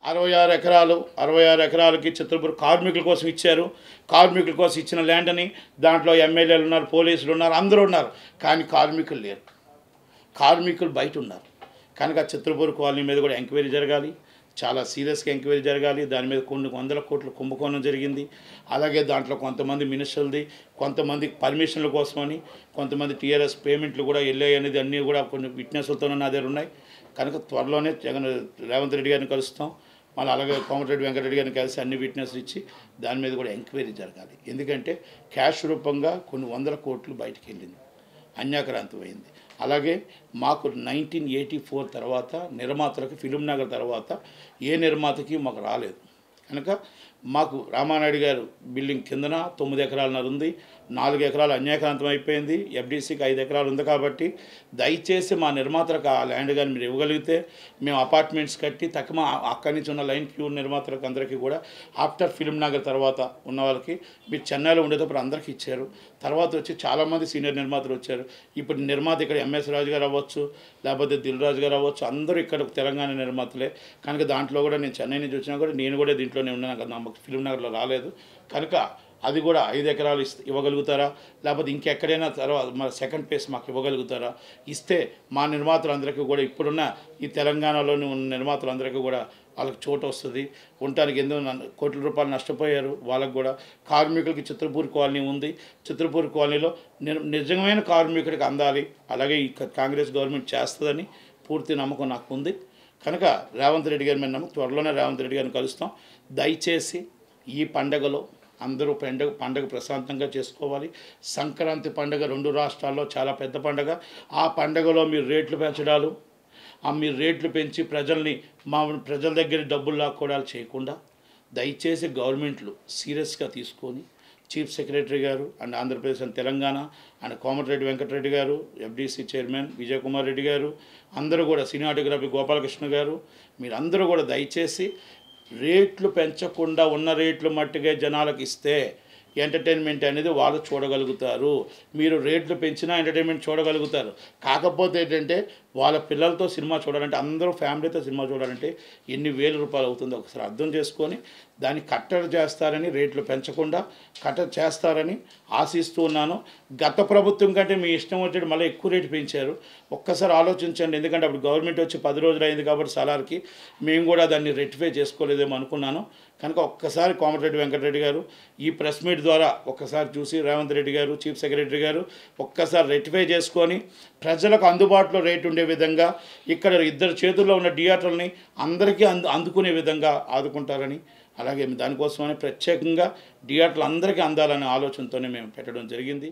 66 ఎకరాలు 66 ఎకరాలకి చిత్రపూర్ కార్మికుల కోసం ఇచ్చారు. కార్మికుల కోసం ఇచ్చిన ల్యాండ్ని దాంట్లో ఎమ్మెల్యేలు ఉన్నారు, పోలీసులు ఉన్నారు, అందరూ ఉన్నారు. కానీ కార్మికులు లేరు. కార్మికులు బయట ఉన్నారు. కనుక చిత్రపూర్ కాలనీ మీద కూడా ఎంక్వైరీ జరగాలి. చాలా సీరియస్గా ఎంక్వైరీ జరగాలి. దాని మీద కొన్ని వందల కోట్ల కుంభకోణం జరిగింది. అలాగే దాంట్లో కొంతమంది మినిస్టర్లది, కొంతమంది పర్మిషన్ల కోసమని, కొంతమంది టీఆర్ఎస్ పేమెంట్లు కూడా వెళ్ళాయి అనేది అన్నీ కూడా కొన్ని విట్నెస్లతోనే నా దగ్గర ఉన్నాయి. కనుక త్వరలోనే రేవంత్ రెడ్డి గారిని కలుస్తాం. మళ్ళీ అలాగే కోమటిరెడ్డి వెంకటరెడ్డి గారిని కలిసి అన్ని విట్నెస్లు ఇచ్చి దాని మీద కూడా ఎంక్వైరీ జరగాలి. ఎందుకంటే క్యాష్ రూపంగా కొన్ని వందల కోట్లు బయటికి వెళ్ళింది, అన్యాక్రాంతమైంది. అలాగే మాకు 1984 తర్వాత నిర్మాతలకు ఫిలిం నగర్ తర్వాత ఏ నిర్మాతకి మాకు రాలేదు. కనుక మాకు రామానాయుడు గారు బిల్డింగ్ కిందన 9 ఎకరాలన్నర ఉంది, 4 ఎకరాలు అన్యాక్రాంతం అయిపోయింది. ఎఫ్డీసీకి 5 ఎకరాలు ఉంది. కాబట్టి దయచేసి మా నిర్మాతలకు ఆ ల్యాండ్ కానీ మీరు ఇవ్వగలిగితే మేము అపార్ట్మెంట్స్ కట్టి తక్కువ అక్కడి నుంచి ఉన్న లైన్ క్యూ నిర్మాతలకు అందరికీ కూడా ఆఫ్టర్ ఫిలిం నగర్ తర్వాత ఉన్న వాళ్ళకి మీరు చెన్నైలో ఉండేటప్పుడు అందరికీ ఇచ్చారు. తర్వాత వచ్చి చాలామంది సీనియర్ నిర్మాతలు వచ్చారు. ఇప్పుడు నిర్మాత ఇక్కడ ఎంఎస్ రాజు గారు అవ్వచ్చు, లేకపోతే దిల్ రాజు గారు అవ్వచ్చు, అందరూ ఇక్కడ తెలంగాణ నిర్మాతలే. కనుక దాంట్లో కూడా నేను చెన్నై నుంచి వచ్చినా కూడా నేను కూడా దీంట్లోనే ఉన్నాను కదా, నాకు ఫిలిం నగర్లో రాలేదు. కనుక అది కూడా 5 ఎకరాలు ఇవ్వగలుగుతారా, లేకపోతే ఇంకెక్కడైనా తర్వాత మన సెకండ్ ఫేస్ మాకు ఇవ్వగలుగుతారా? ఇస్తే మా నిర్మాతలందరికీ కూడా ఇప్పుడున్న ఈ తెలంగాణలోని ఉన్న నిర్మాతలందరికీ కూడా వాళ్ళకి చోటు వస్తుంది. ఉండటానికి ఎన్నో కోట్ల రూపాయలు నష్టపోయారు. వాళ్ళకు కూడా కార్మికులకి చిత్రపూర్ కాలనీ ఉంది. చిత్రపూర్ కాలనీలో నిజమైన కార్మికుడికి అందాలి. అలాగే ఈ కాంగ్రెస్ గవర్నమెంట్ చేస్తుందని పూర్తి నమ్మకం నాకు ఉంది. కనుక రేవంత్ రెడ్డి గారి మీద నమ్మకం. త్వరలోనే రేవంత్ రెడ్డి గారిని కలుస్తాం. దయచేసి ఈ పండగలో అందరూ పండగ ప్రశాంతంగా చేసుకోవాలి. సంక్రాంతి పండుగ 2 రాష్ట్రాల్లో చాలా పెద్ద పండుగ. ఆ పండుగలో మీరు రేట్లు పెంచడాలు, మీరు రేట్లు పెంచి ప్రజల దగ్గర డబ్బులు లాక్కోవడాలు చేయకుండా దయచేసి గవర్నమెంట్లు సీరియస్గా తీసుకొని చీఫ్ సెక్రటరీ గారు and Andhra Pradesh and Telangana and Komatireddy Venkat Reddy గారు, ఎఫ్డీసీ చైర్మన్ విజయ్ కుమార్ రెడ్డి గారు, అందరూ కూడా సినిమాటోగ్రఫీ గోపాలకృష్ణ గారు, మీరందరూ కూడా దయచేసి రేట్లు పెంచకుండా ఉన్న రేట్లు మట్టుగా జనాలకు ఇస్తే ఎంటర్టైన్మెంట్ అనేది వాళ్ళు చూడగలుగుతారు. మీరు రేట్లు పెంచినా ఎంటర్టైన్మెంట్ చూడగలుగుతారు. కాకపోతే ఏంటంటే వాళ్ళ పిల్లలతో సినిమా చూడాలంటే, అందరూ ఫ్యామిలీతో సినిమా చూడాలంటే ఎన్ని వేల రూపాయలు అవుతుందో ఒకసారి అర్థం చేసుకొని దాన్ని కట్టడి చేస్తారని, రేట్లు పెంచకుండా కట్టడి చేస్తారని ఆశిస్తూ ఉన్నాను. గత ప్రభుత్వం కంటే మీ ఇష్టం వచ్చేది మళ్ళీ ఎక్కువ రేటు పెంచారు. ఒక్కసారి ఆలోచించండి. ఎందుకంటే అప్పుడు గవర్నమెంట్ వచ్చి 10 రోజులు అయింది కాబట్టి సలార్కి మేము కూడా దాన్ని రెక్టిఫై చేసుకోలేదేమో అనుకున్నాను. కనుక ఒక్కసారి కోమటిరెడ్డి వెంకటరెడ్డి గారు ఈ ప్రెస్ మీట్ ద్వారా ఒక్కసారి చూసి రేవంత్ రెడ్డి గారు, చీఫ్ సెక్రటరీ గారు ఒక్కసారి రెక్టిఫై చేసుకొని ప్రజలకు అందుబాటులో రేటు ఉండే విధంగా ఇక్కడ 2 చేతుల్లో ఉన్న థియేటర్ని అందరికీ అందుకునే విధంగా ఆదుకుంటారని, అలాగే దానికోసమని ప్రత్యేకంగా థియేటర్లు అందరికీ అందాలనే ఆలోచనతోనే మేము పెట్టడం జరిగింది.